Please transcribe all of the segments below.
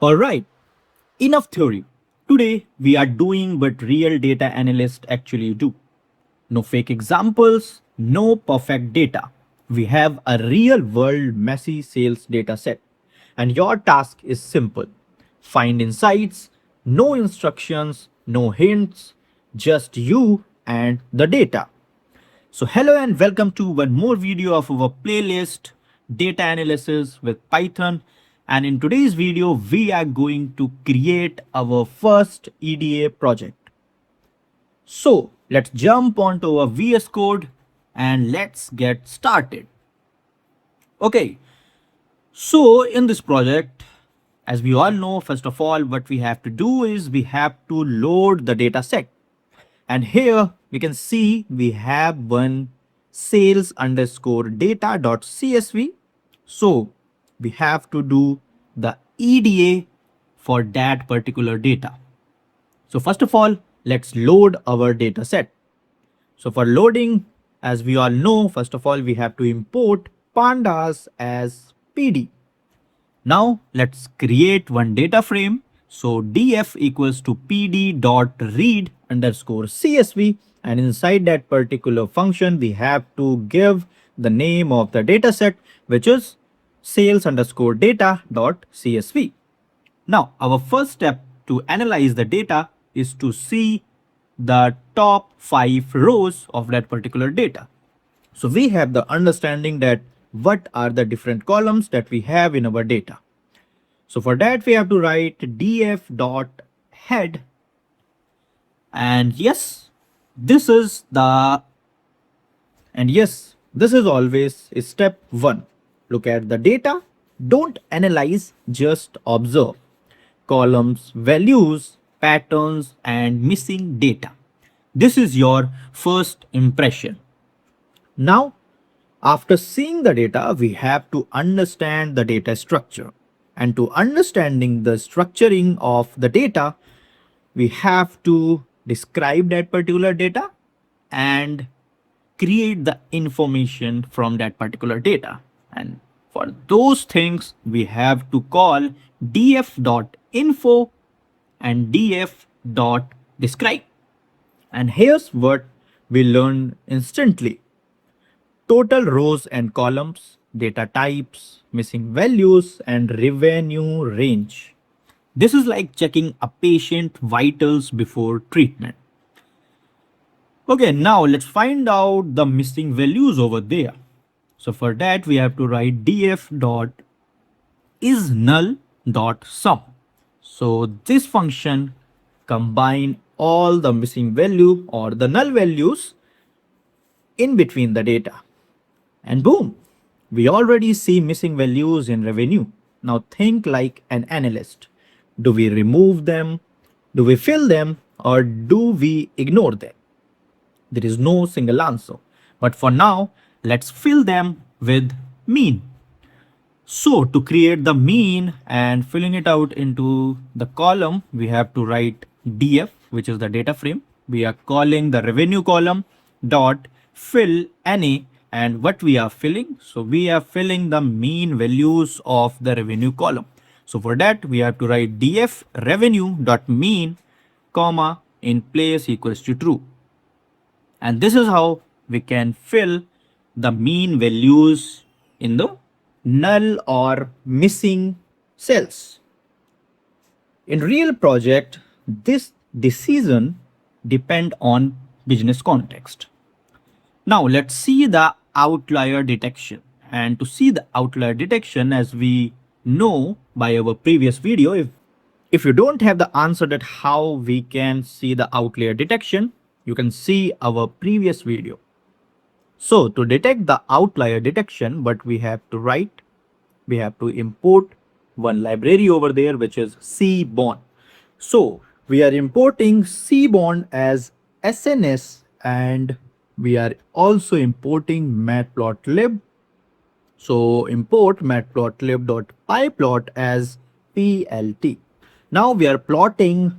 Alright, enough theory. Today we are doing what real data analysts actually do. No fake examples, no perfect data. We have a real world messy sales data set. And your task is simple: find insights, no instructions, no hints, just you and the data. So, hello and welcome to one more video of our playlist Data Analysis with Python. And in today's video, we are going to create our first EDA project. So, let's jump onto our VS Code and let's get started. Okay, so in this project, as we all know, first of all, what we have to do is we have to load the data set. And here we can see we have one sales underscore data.csv. So we have to do the EDA for that particular data. So first of all, let's load our data set. So for loading, as we all know, first of all, we have to import pandas as PD. Now let's create one data frame. So df equals to pd dot read underscore csv, and inside that particular function we have to give the name of the data set, which is sales underscore data dot csv. Now our first step to analyze the data is to see the top 5 rows of that particular data. So we have the understanding that what are the different columns that we have in our data. So for that we have to write df.head, and this is always step 1. Look at the data, don't analyze, just observe columns, values, patterns and missing data. This is your first impression. Now, after seeing the data, we have to understand the data structure. And to understanding the structuring of the data, we have to describe that particular data and create the information from that particular data. And for those things, we have to call df.info and df.describe. And here's what we learn instantly: total rows and columns, data types, missing values, and revenue range. This is like checking a patient vitals before treatment. Okay, now let's find out the missing values over there. So for that we have to write df dot is null dot sum. So this function combine all the missing value or the null values in between the data. And boom, we already see missing values in revenue. Now think like an analyst. Do we remove them? Do we fill them? Or do we ignore them? There is no single answer. But for now, let's fill them with mean. So to create the mean and filling it out into the column, we have to write df, which is the data frame. We are calling the revenue column dot fill na, and what we are filling. So we are filling the mean values of the revenue column. So for that we have to write df revenue dot mean comma in place equals to true. And this is how we can fill the mean values in the null or missing cells. In real project, this decision depend on business context. Now let's see the outlier detection. And to see the outlier detection, as we know by our previous video, if you don't have the answer that how we can see the outlier detection, you can see our previous video. So to detect the outlier detection, what we have to write, we have to import one library over there, which is Seaborn. So we are importing Seaborn as SNS, and we are also importing Matplotlib. So import matplotlib.pyplot as plt. Now we are plotting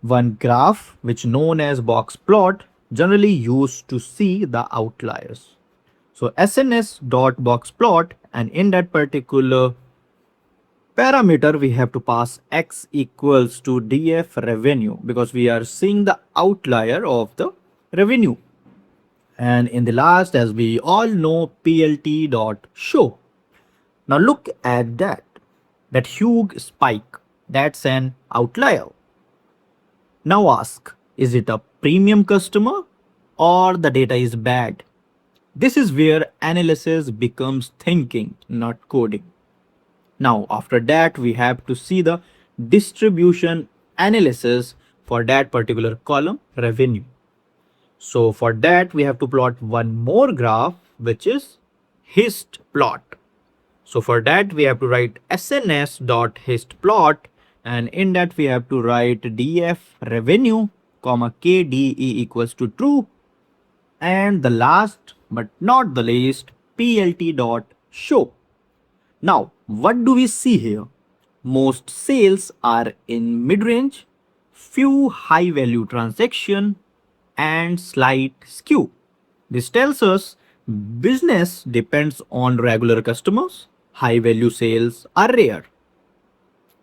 one graph which known as boxplot, generally used to see the outliers. So sns.boxplot, and in that particular parameter we have to pass x equals to df revenue because we are seeing the outlier of the revenue. And in the last, as we all know, plt dot show. Now look at that. That huge spike. That's an outlier. Now ask, is it a premium customer or the data is bad? This is where analysis becomes thinking, not coding. Now, after that, we have to see the distribution analysis for that particular column, revenue. So for that, we have to plot one more graph, which is hist plot. So for that, we have to write sns.histplot, and in that we have to write df revenue, comma kde equals to true, and the last but not the least, plt.show. Now, what do we see here? Most sales are in mid-range, few high-value transaction, and slight skew. This tells us business depends on regular customers, high-value sales are rare.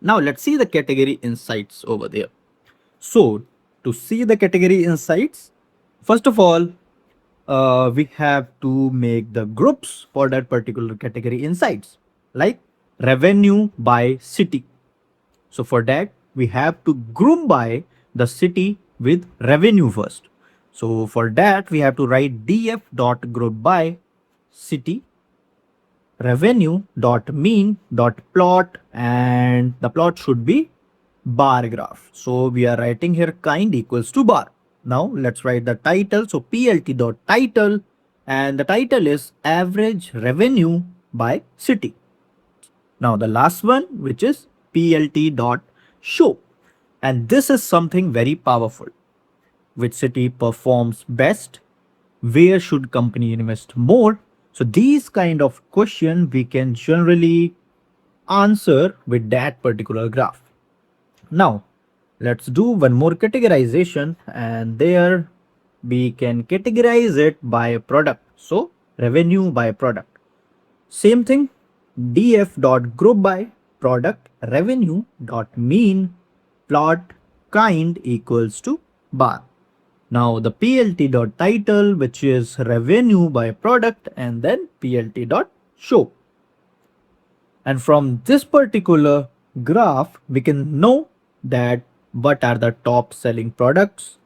Now let's see the category insights over there. So to see the category insights, first of all, we have to make the groups for that particular category insights, like revenue by city. So for that, we have to group by the city with revenue first. So for that, we have to write df dot group by city revenue dot mean dot plot, and the plot should be bar graph. So we are writing here kind equals to bar. Now let's write the title. So plt dot title, and the title is average revenue by city. Now the last one, which is plt dot show, and this is something very powerful. Which city performs best? Where should company invest more? So these kind of question we can generally answer with that particular graph. Now let's do one more categorization, and there we can categorize it by product. So revenue by product. Same thing, df dot group by product revenue dot mean plot kind equals to bar. Now the plt dot title, which is revenue by product, and then plt dot show. And from this particular graph, we can know that what are the top selling products,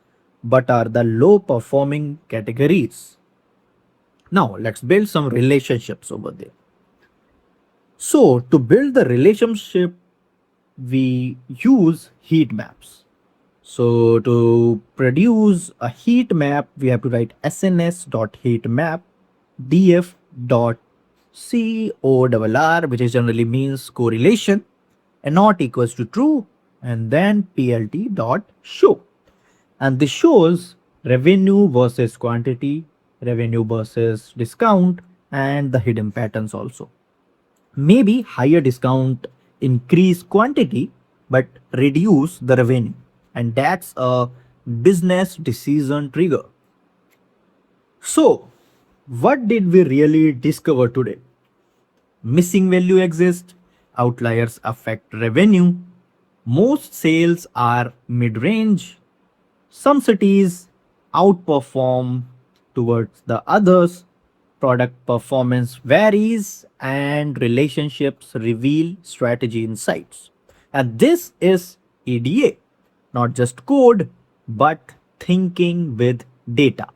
what are the low performing categories. Now let's build some relationships over there. So to build the relationship, we use heat maps. So to produce a heat map, we have to write sns.heatmap df.corr, which is generally means correlation, and not equals to true, and then plt.show. And this shows revenue versus quantity, revenue versus discount, and the hidden patterns also. Maybe higher discount increase quantity but reduce the revenue, and that's a business decision trigger. So what did we really discover today? Missing value exists, outliers affect revenue, most sales are mid-range, some cities outperform towards the others, product performance varies, and relationships reveal strategy insights. And this is EDA, not just code, but thinking with data.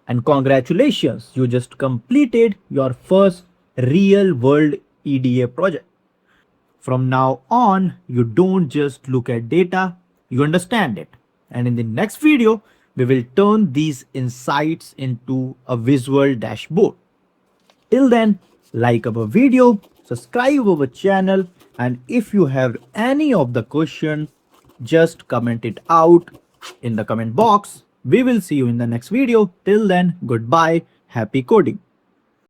And congratulations, you just completed your first real world EDA project. From now on, you don't just look at data, you understand it. And in the next video, we will turn these insights into a visual dashboard. Till then, like our video, subscribe our channel, and if you have any of the question, just comment it out in the comment box. We will see you in the next video. Till then, goodbye. Happy coding.